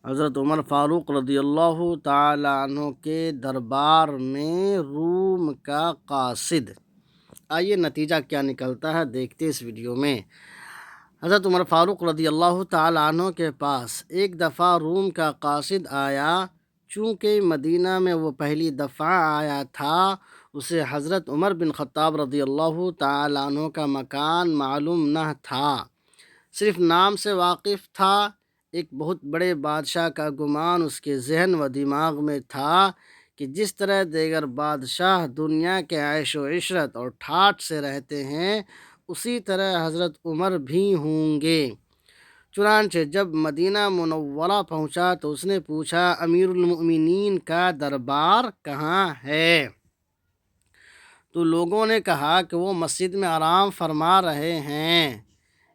حضرت عمر فاروق رضی اللہ تعالی عنہ کے دربار میں روم کا قاصد۔ آئیے نتیجہ کیا نکلتا ہے دیکھتے اس ویڈیو میں۔ حضرت عمر فاروق رضی اللہ تعالی عنہ کے پاس ایک دفعہ روم کا قاصد آیا۔ چونکہ مدینہ میں وہ پہلی دفعہ آیا تھا، اسے حضرت عمر بن خطاب رضی اللہ تعالی عنہ کا مکان معلوم نہ تھا، صرف نام سے واقف تھا۔ ایک بہت بڑے بادشاہ کا گمان اس کے ذہن و دماغ میں تھا کہ جس طرح دیگر بادشاہ دنیا کے عیش و عشرت اور ٹھاٹھ سے رہتے ہیں، اسی طرح حضرت عمر بھی ہوں گے۔ چنانچہ جب مدینہ منورہ پہنچا تو اس نے پوچھا، امیر المؤمنین کا دربار کہاں ہے؟ تو لوگوں نے کہا کہ وہ مسجد میں آرام فرما رہے ہیں۔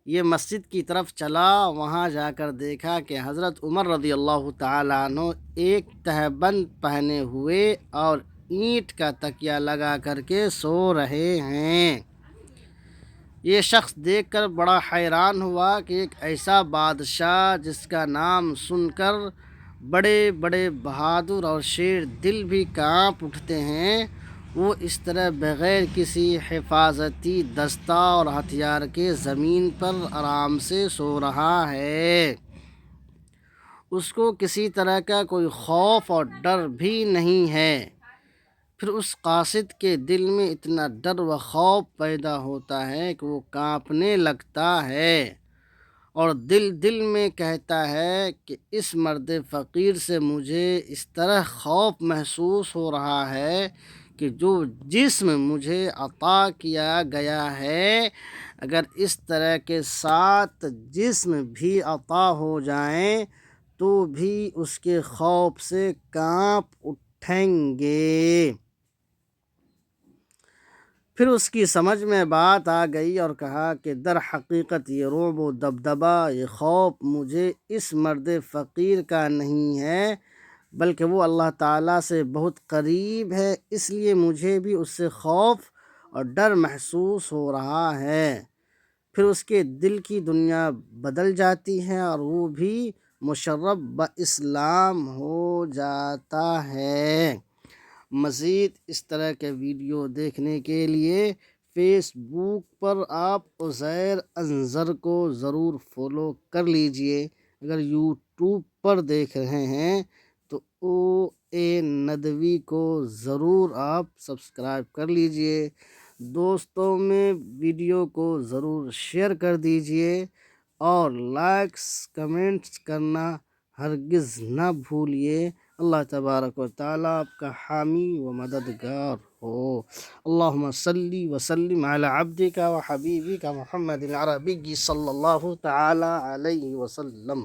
یہ مسجد کی طرف چلا، وہاں جا کر دیکھا کہ حضرت عمر رضی اللہ تعالیٰ عنہ ایک تہبند پہنے ہوئے اور اینٹ کا تکیہ لگا کر کے سو رہے ہیں۔ یہ شخص دیکھ کر بڑا حیران ہوا کہ ایک ایسا بادشاہ جس کا نام سن کر بڑے بڑے بہادر اور شیر دل بھی کانپ اٹھتے ہیں، وہ اس طرح بغیر کسی حفاظتی دستہ اور ہتھیار کے زمین پر آرام سے سو رہا ہے۔ اس کو کسی طرح کا کوئی خوف اور ڈر بھی نہیں ہے۔ پھر اس قاصد کے دل میں اتنا ڈر و خوف پیدا ہوتا ہے کہ وہ کانپنے لگتا ہے اور دل میں کہتا ہے کہ اس مرد فقیر سے مجھے اس طرح خوف محسوس ہو رہا ہے کہ جو جسم مجھے عطا کیا گیا ہے، اگر اس طرح کے 7 جسم بھی عطا ہو جائیں تو بھی اس کے خوف سے کانپ اٹھیں گے۔ پھر اس کی سمجھ میں بات آ گئی اور کہا کہ در حقیقت یہ رعب و دبدبہ، یہ خوف مجھے اس مرد فقیر کا نہیں ہے، بلکہ وہ اللہ تعالیٰ سے بہت قریب ہے، اس لیے مجھے بھی اس سے خوف اور ڈر محسوس ہو رہا ہے۔ پھر اس کے دل کی دنیا بدل جاتی ہے اور وہ بھی مشرف باسلام ہو جاتا ہے۔ مزید اس طرح کے ویڈیو دیکھنے کے لیے فیس بک پر آپ عزیر انظر کو ضرور فالو کر لیجئے۔ اگر یوٹیوب پر دیکھ رہے ہیں تو OA ندوی کو ضرور آپ سبسکرائب کر لیجئے۔ دوستوں میں ویڈیو کو ضرور شیئر کر دیجئے اور لائکس کمنٹس کرنا ہرگز نہ بھولیے۔ اللہ تبارک و تعالیٰ آپ کا حامی و مددگار ہو۔ اللہم صلی وسلم علی عبدک و حبیبک محمد العربی صلی اللہ تعالی علیہ وسلم۔